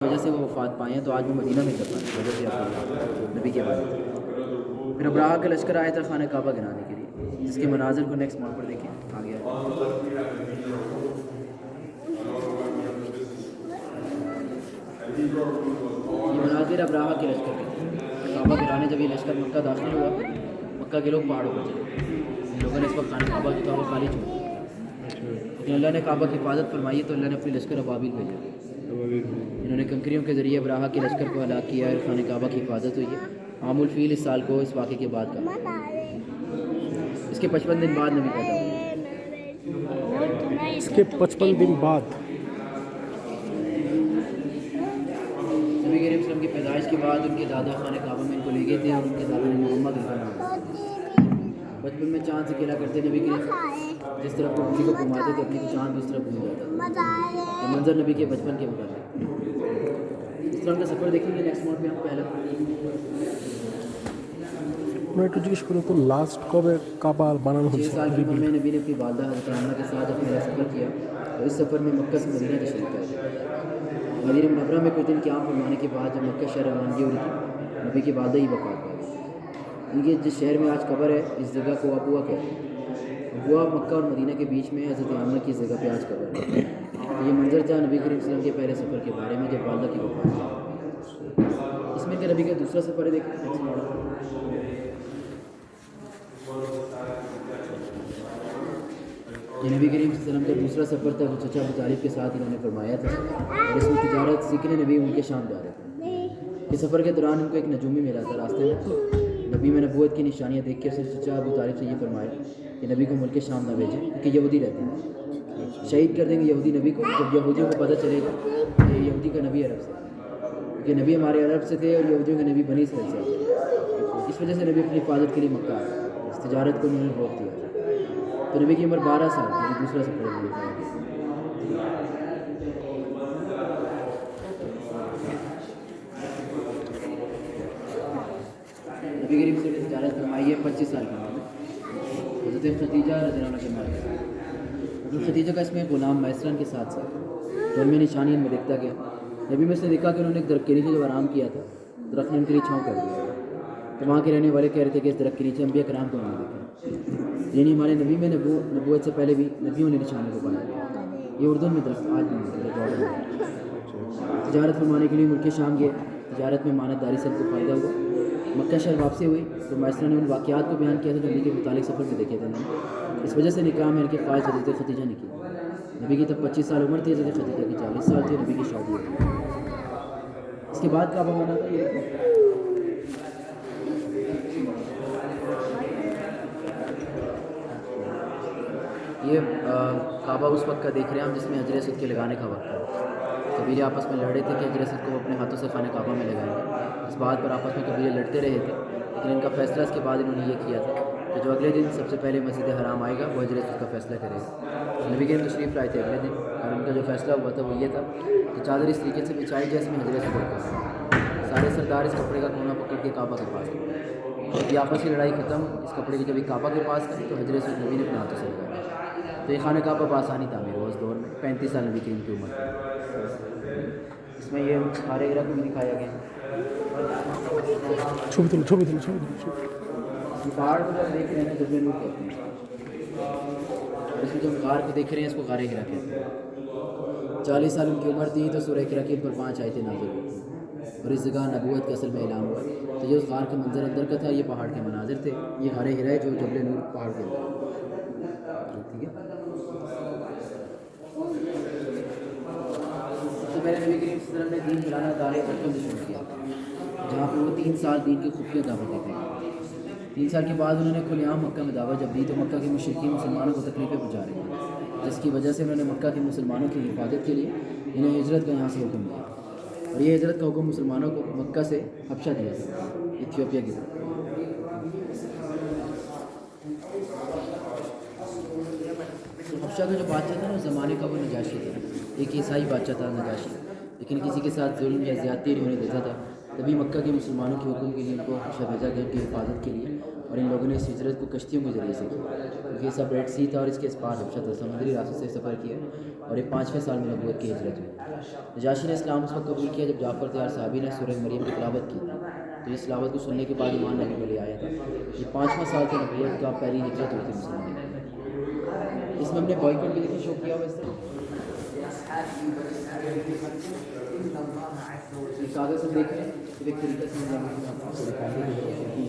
وجہ سے وہ وفات پائے ہیں، تو آج وہ مدینہ میں دفن ہیں وجہ سے نبی کے بعد. پھر ابراہا کا لشکر آیا تھا خانہ کعبہ گرانے کے لیے، جس کے مناظر کو نیکسٹ موڈ پر دیکھیں. آگے یہ مناظر ابراہا کے لشکر کے تھے. کعبہ گرانے جب یہ لشکر مکہ داخل ہوا، مکہ کے لوگ پہاڑوں پر چلے. ان لوگوں نے اس وقت خانہ کعبہ جو تھا وہ خالی چھوڑ دیا، لیکن اللہ نے کعبہ کی حفاظت فرمائی تو اللہ نے اپنی لشکر ابابیل بھیجا. انہوں نے کنکریوں کے ذریعے ابراہا کے لشکر کو ہلاک کیا اور خانہ کعبہ کی حفاظت ہوئی ہے. عام الفیل اس سال کو اس واقعے کے بعد کا. اس کے 55 دن بعد نبی پیدا ہوئے. اس کے 55 دن بعد نبی کریم صلی اللہ علیہ وسلم کی پیدائش کے بعد ان کے دادا خانہ کعبہ میں ان کو لے گئے تھے اور ان کے دادا نے محمد ان کا نام. بچپن میں چاند سے کھیلا کرتے نبی کریم، جس طرف وہ انگلی کو گھماتے تھے اپنی تو چاند بھی اس طرف گھوم جاتا تھا. یہ منظر نبی کے بچپن کے متعلق. اس طرح کا سفر دیکھیں گے نیکسٹ موڈ پہ ہم پہلا. میں একটু জিজ্ঞেস করব তো লাস্ট কবে কাবা বানানো 6 হয়েছে? سال کی عمر میں نبی نے اپنی والدہ حضرت آمنہ کے ساتھ اپنا سفر کیا اور اس سفر میں مکہ سے مدینہ تشریف لائے. مدینہ منورہ میں کچھ دن قیام فرمانے کے بعد جب مکہ شہر روانگی ہو رہی تھی، نبی کی والدہ ہی وفات پا گئی. ان کے جس شہر میں آج قبر ہے اس جگہ کو ابوا کہتے ہیں. ابوا مکہ اور مدینہ کے بیچ میں حضرت آمنہ کی جگہ پہ آج قبر ہے. یہ منظر تھا نبی کریم صلی اللہ علیہ وسلم کے پہلے سفر کے بارے میں جب والدہ کی وفات ہوئی. اس میں کہ نبی کا دوسرا سفر ہے. دیکھیں یہ نبی کریم صلی اللہ علیہ وسلم کا دوسرا سفر تھا جو چچا ابو طالب کے ساتھ انہوں نے فرمایا تھا اور اس میں تجارت سیکھنے نبی ان کے شام جا رہے تھے. اس سفر کے دوران ان کو ایک نجومی ملا تھا راستے میں. نبی میں نبوت کی نشانیاں دیکھ کے چچا ابو طالب سے یہ فرمایا کہ نبی کو ملک شام نہ بھیجیں کیونکہ یہودی رہتے ہیں، شہید کر دیں گے یہودی نبی کو. جب یہودیوں کو پتہ چلے گا کہ یہودی کا نبی عرب سے، کیونکہ نبی ہمارے عرب سے تھے اور یہودیوں کے نبی بنی اسرائیل سے تھے. اس وجہ سے نبی اپنی حفاظت کے لیے مکہ آئے. اس تجارت کو انہوں نے روک دیا. تو نبی کی عمر 12 سال تھی. دوسرا سفر ہے. نبی کریم سے تجارت فرمائی ہے 25 سال کی عمر میں. حضرت خدیجہ رضی اللہ عنہا کے مال. حضرت خدیجہ کا اس میں غلام میسرن کے ساتھ تو ان میں نشانی ان میں دیکھتا گیا. نبی میں سے دیکھا کہ انہوں نے ایک درخت کے نیچے جب آرام کیا تھا، درخت نے ان کے لیے چھاؤں کر دیا. تو وہاں کے رہنے والے کہہ رہے تھے کہ اس درخت کے نیچے انبیاء کرام کو نہیں دیکھا. یعنی ہمارے نبی میں نبوت سے پہلے بھی نبیوں نے نشانی کو پایا. یہ اردن میں درخت آج بھی ہے. تجارت فرمانے کے لیے ملک شام گئے. تجارت میں مانت داری سے ان کو فائدہ ہوا. مکہ شہر واپسی ہوئی تو میسرہ نے ان واقعات کو بیان کیا تھا جو نبی کے متعلق سفر میں دیکھے تھے. اس وجہ سے نکاح میں ان کے خواہش حضرت خدیجہ نے کی. نبی کی تب 25 سال عمر تھی، حضرت خدیجہ کی 40 سال تھی. نبی کی شادی ہوئی. اس کے بعد کعبہ بنا تھا. یہ کعبہ اس وقت کا دیکھ رہے ہیں ہم جس میں حجر اسود کے لگانے کا وقت ہے. قبیلے آپس میں لڑے تھے کہ حجر اسود کو اپنے ہاتھوں سے خانہ کعبہ میں لگائیں گے. اس بات پر آپس میں قبیلے لڑتے رہے تھے، لیکن ان کا فیصلہ اس کے بعد انہوں نے یہ کیا تھا کہ جو اگلے دن سب سے پہلے مسجد حرام آئے گا وہ حجر اسود کا فیصلہ کرے گا. نبی کریم تشریف لائے تھے اگلے دن اور ان کا جو فیصلہ ہوا تھا وہ یہ تھا کہ چادر اس طریقے سے بچھائی جیسے میں حجر اسود رکھا. سارے سردار اس کپڑے کا کونا پکڑ کے کعبہ کے پاس گئے. یہ آپس کی لڑائی ختم. اس کپڑے کی جب ایک کعبہ کے پاس گئی تو حجر اسود نبی نے اپنے ہاتھوں سے لگایا. تو یہ خانہ کعبہ بآسانی تعمیر ہوا اس دور میں. 35 سال نبی کریم کی عمر تھی. اس میں یہ سارے عرق بھی دکھایا گیا. ছবি তুলো پہاڑ کو جب دیکھ رہے ہیں جبل نور کہتے ہیں. اس میں جو غار کو دیکھ رہے ہیں اس کو غار ہرا کہتے ہیں. 40 سال ان کی عمر تھی تو سورہ ہرا کے اوپر 5 آیتیں نازل ہوئی اور اس جگہ نبوت کا اصل میں اعلان ہوا. تو یہ اس غار کا منظر اندر کا تھا. یہ پہاڑ کے مناظر تھے. یہ غار ہرا ہے جو جبل نور پہاڑ کے اندر. ٹھیک ہے. تو میرے نبی کریم صلی اللہ علیہ وسلم نے دین پھیلانا دار ارقم سے شروع کیا جہاں پر وہ 3 سال دین کی خفیہ دعوت دیتے ہیں. 3 سال کے بعد انہوں نے کھلے عام مکہ میں دعوت جب دی تو مکہ کے مشرکین مسلمانوں کو تکلیفیں پہنچا رہے تھے، جس کی وجہ سے انہوں نے مکہ کے مسلمانوں کی حفاظت کے لیے انہیں ہجرت کا یہاں سے حکم دیا. اور یہ ہجرت کا حکم مسلمانوں کو مکہ سے حبشہ دیا تھا، ایتھیوپیا کی طرف. حبشہ کا جو بادشاہ تھا نا اس زمانے کا وہ نجاشی تھا. ایک عیسائی بادشاہ تھا نجاشی، لیکن کسی کے ساتھ ظلم یا زیادتی نہیں ہونے دیتا تھا. تبھی مکہ کے مسلمانوں کے حکم کے لیے ان کو حبشہ بھیجا گیا کہ حفاظت کے لیے. اور ان لوگوں نے اس ہجرت کو کشتیوں کے ذریعے سے کیا، کیونکہ یہ سب ریڈ سی تھا اور اس کے اس پار حبشہ تھا، سمندری راستے سے سفر کیا اور یہ 5ویں سال میں نبوت کی ہجرت ہوئی۔ نجاشی نے اسلام اس وقت قبول کیا جب جعفر تیار صحابی نے سورہ مریم کی تلاوت کی، تو اس تلاوت کو سننے کے بعد ایمان نبی میں لے آیا تھا۔ یہ 5واں سال تھا نبوت کا، پہلی ہجرت ہوئی تھی مسلمانوں کی۔ اس میں ہم نے بوائکٹ بھی دیکھیں شو کیا ہوا اس طرح کاغذ ہم دیکھ رہے ہیں کہ ایک طریقے سے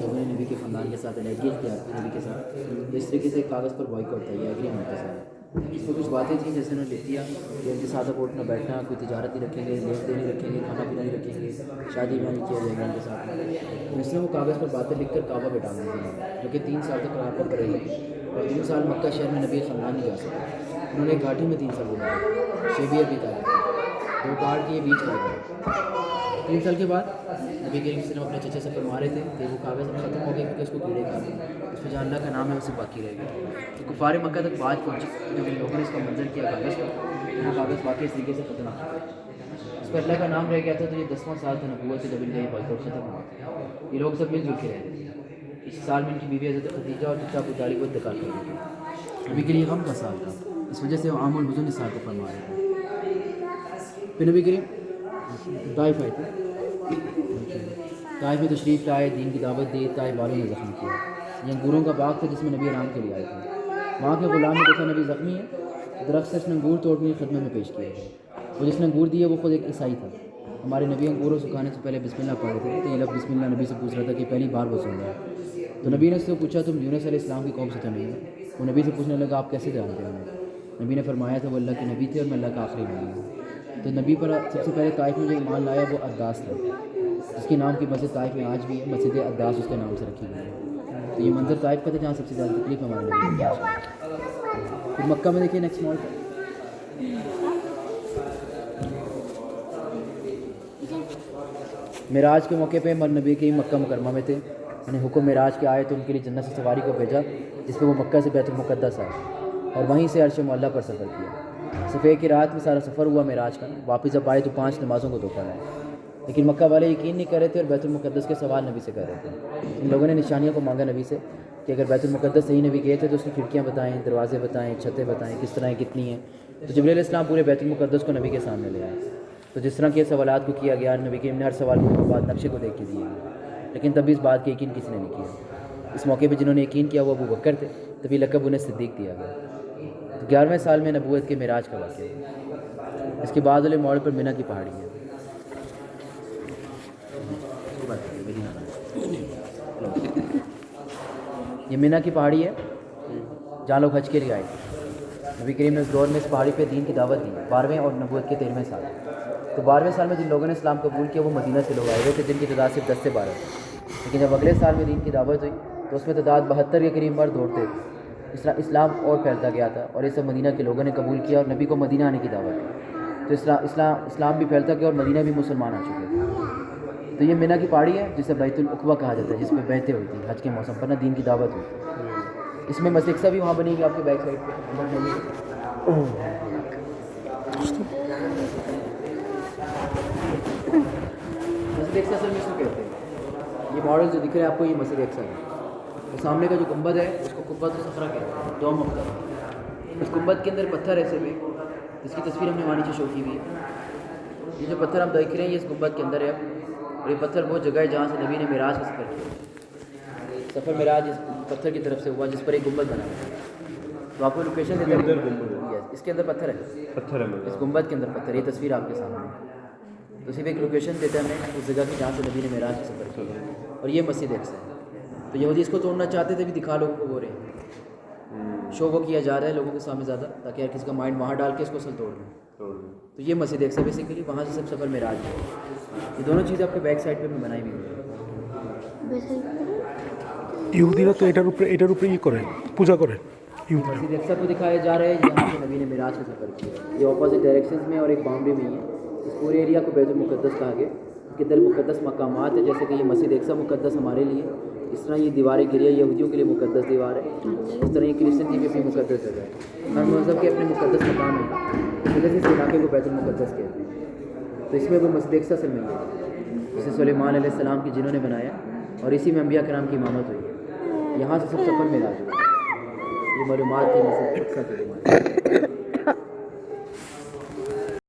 لوگوں نے نبی کے خاندان کے ساتھ انگیج کیا نبی کے ساتھ، اس طریقے سے کاغذ پر بوائکٹ ہوتا ہے یا ایگریمنٹ کے ساتھ۔ اس میں کچھ باتیں تھیں جیسے انہوں نے لکھ دیا کہ ان کے ساتھ اب اٹھنا بیٹھنا، کوئی تجارت نہیں رکھیں گے، لین دین نہیں رکھیں گے، کھانا پینا نہیں رکھیں گے، شادی بیاہ نہیں کیا جائے گا ان کے ساتھ۔ اس نے وہ کاغذ پر باتیں لکھ کر کعبہ پہ ڈال دی، جو کہ 3 سال تک کعبہ پر رہی اور 3 سال مکہ شہر میں نبی خاندان نہیں جا سکے۔ انہوں نے گھاٹی میں 3 سال گزارے، شیبیہ بھی تھا، 2 پہاڑ کے بیچ کا گیا۔ 3 سال کے بعد نبی کریم صلی اللہ علیہ وسلم اپنے چچے سے فرما رہے تھے کہ وہ کاغذ اب ختم ہو گیا کیونکہ اس کو کیڑے کھا گئے، اس میں جہاں اللہ کا نام ہے اسے باقی رہے گا۔ تو کفار مکہ تک بات پہنچی جب ان لوگوں نے اس کا منظر کیا کاغذ کا، وہ کاغذ واقعی اس طریقے سے ختم کیا، اس پر اللہ کا نام رہ گیا تھا۔ تو یہ 10واں سال تھا نبوت سے جب ان کا یہ بائیکاٹ ختم ہوا۔ یہ لوگ سب مل جل کے رہتے تھے۔ اس سال میں ان کی بیوی حضرت خدیجہ اور چچا ابو طالب کو انتقال کر گئے تھے۔ نبی کے لیے غم کا سال تھا، اس وجہ سے وہ عام الحزن اس سال کو فرما رہے تھے۔ پھر نبی کریم طائف آئے تھے، طائف میں تشریف لائے، دین کی دعوت دی، طائف والوں نے زخم کیا۔ یہ انگوروں کا باغ تھا جس میں نبی آرام کے لیے آئے تھے۔ وہاں کے غلام نے دیکھا نبی زخمی ہے، درخت سے اس نے انگور توڑنے کی خدمت میں پیش کیا۔ وہ جس نے انگور دیے وہ خود ایک عیسائی تھا۔ ہمارے نبی انگوروں سکھانے سے پہلے بسم اللہ پڑھ رہے تھے، تو یہ لفظ بسم اللہ نبی سے پوچھ رہا تھا کہ پہلی بار وہ سن رہا ہے۔ تو نبی نے اس سے پوچھا تم یونس علیہ السلام کی قوم سے تو نہیں ہو؟ وہ نبی سے پوچھنے لگا آپ کیسے جانتے ہیں؟ نبی نے فرمایا تھا وہ اللہ کے نبی تھے اور میں اللہ کا آخری نبی ہوں۔ تو نبی پر سب سے پہلے طائف میں جو ایمان لایا وہ عداس تھا، جس کے نام کی مسجد طائف میں آج بھی ہے، مسجد عداس اس کے نام سے رکھی گئی ہے۔ تو یہ منظر طائف کا تھا جہاں سب سے زیادہ تکلیف ہمارے نبی کو پہنچی۔ پھر مکہ میں دیکھیے نیکسٹ مال کا معراج کے موقع پہ نبی کے مکہ مکرمہ میں تھے، انہیں حکم معراج کے آئے تو ان کے لیے جنت سے سواری کو بھیجا جس پہ وہ مکہ سے بیت المقدس آئے اور وہیں سے عرش معلیٰ پر سفر کیا۔ صفحے کی رات میں سارا سفر ہوا معراج کا، واپس جب آئے تو 5 نمازوں کو دو پڑھا ہے، لیکن مکہ والے یقین نہیں کر رہے تھے اور بیت المقدس کے سوال نبی سے کر رہے تھے۔ ان لوگوں نے نشانیوں کو مانگا نبی سے کہ اگر بیت المقدس صحیح نبی گئے تھے تو اس کی کھڑکیاں بتائیں، دروازے بتائیں، چھتیں بتائیں، کس طرح کتنی ہیں۔ تو جبریل علیہ السلام پورے بیت المقدس کو نبی کے سامنے لے آئے، تو جس طرح کے سوالات کو کیا گیا، نبی کریم نے ہر سوال کے بعد نقشے کو دیکھ کے دیے، لیکن تب بھی اس بات کے یقین کسی نے نہیں کیا۔ اس موقع پہ جنہوں نے یقین کیا وہ ابو بکر تھے، تبھی لقب انہیں صدیق دیا گیا۔ 11ویں سال میں نبوت کے معراج کا واقعہ۔ اس کے بعد والے موڑ پر منہ کی پہاڑی ہے، یہ منہ کی پہاڑی ہے جہاں لوگ حج کے لیے آئے تھے۔ نبی کریم نے اس دور میں اس پہاڑی پہ دین کی دعوت دی، 12ویں اور نبوت کے 13ویں سال۔ تو 12ویں سال میں جن لوگوں نے اسلام قبول کیا وہ مدینہ سے لوگ آئے ہوئے تھے، جن کی تعداد صرف 10 سے 12 تھی، لیکن جب اگلے سال میں دین کی دعوت ہوئی تو اس میں تعداد 72 کے قریب مرد عورتیں تھے۔ اس طرح اسلام اور پھیلتا گیا تھا اور یہ سب مدینہ کے لوگوں نے قبول کیا اور نبی کو مدینہ آنے کی دعوت دی، تو اسلام بھی پھیلتا گیا اور مدینہ بھی مسلمان آ چکے تھے۔ تو یہ منہ کی پہاڑی ہے جسے بیت العقبہ کہا جاتا ہے، جس پہ بیعتیں ہوئی تھیں حج کے موسم پر، نہ دین کی دعوت ہوئی۔ اس میں مسجد بھی وہاں بنی گئی آپ کے بیک سائڈ پہ۔ مسجد اقصی اصل میں اس کو کہتے ہیں، یہ ماڈل جو دکھ رہا ہے آپ کو یہ مسجد اقصی ہے۔ اور سامنے کا جو گنبد ہے اس کو قبۃ الصخرہ کہتے ہیں، دوم افطر۔ اس گنبد کے اندر پتھر ایسے میں جس کی تصویر ہم نے وہاں نیچے شو کی ہوئی ہے۔ یہ جو پتھر ہم دیکھ رہے ہیں یہ اس گنبد کے اندر ہے، اور یہ پتھر وہ جگہ ہے جہاں سے نبی نے معراج کا سفر کیا۔ سفر معراج اس پتھر کی طرف سے ہوا جس پر ایک گنبد بنا ہے۔ تو آپ کو لوکیشن دیتے ہیں، اس کے اندر پتھر ہے، اس گنبد کے اندر پتھر، یہ تصویر آپ کے سامنے ہے۔ تو صرف ایک لوکیشن دیتے ہیں ہمیں اس جگہ کی جہاں سے نبی نے معراج کا سفر کیا، اور یہ مسجد اقصی ہے۔ تو یہودی اس کو توڑنا چاہتے تھے، بھی دکھا لوگوں کو ہو رہے ہیں، شو وہ کیا جا رہا ہے لوگوں کے سامنے زیادہ، تاکہ ہر کسی کا مائنڈ وہاں ڈال کے اس کو اصل توڑ لیں۔ تو یہ مسجد اقصی بیسیکلی وہاں سے سب سفر معراج ہے۔ یہ دونوں چیزیں آپ کے بیک سائڈ پہ بھی بنائی ہوئی ہیں۔ ইহুদিরা তো এটার উপরে করে পূজা করে। مسجد اقصی کو دکھایا جا رہا ہے جہاں سے نبی نے معراج کا سفر کیا۔ یہ اپوزٹ ڈائریکشنز میں اور ایک باؤنڈری میں ہی ہے۔ اس پورے ایریا کو بیت المقدس کہا گیا، کہ در مقدس مقامات ہے، جیسے کہ یہ مسجد اقصی مقدس ہمارے لیے، اس طرح یہ دیوار گریا یہودیوں کے لیے مقدس دیوار ہے، اس طرح یہ کرسچن کی بھی اپنی مقدس جگہ ہے۔ ہر مذہب کے اپنے مقدس مقام ہیں، اس وجہ سے اس علاقے کو بیت المقدس کہتے ہیں۔ تو اس میں وہ مسجد اقصی سے مل گئی جسے سلیمان علیہ السلام کی جنہوں نے بنایا، اور اسی میں انبیاء کرام کی امامت ہوئی ہے۔ یہاں سے سب سفر میں راضی ہوئے. یہ معلومات تھی مجھے اکثر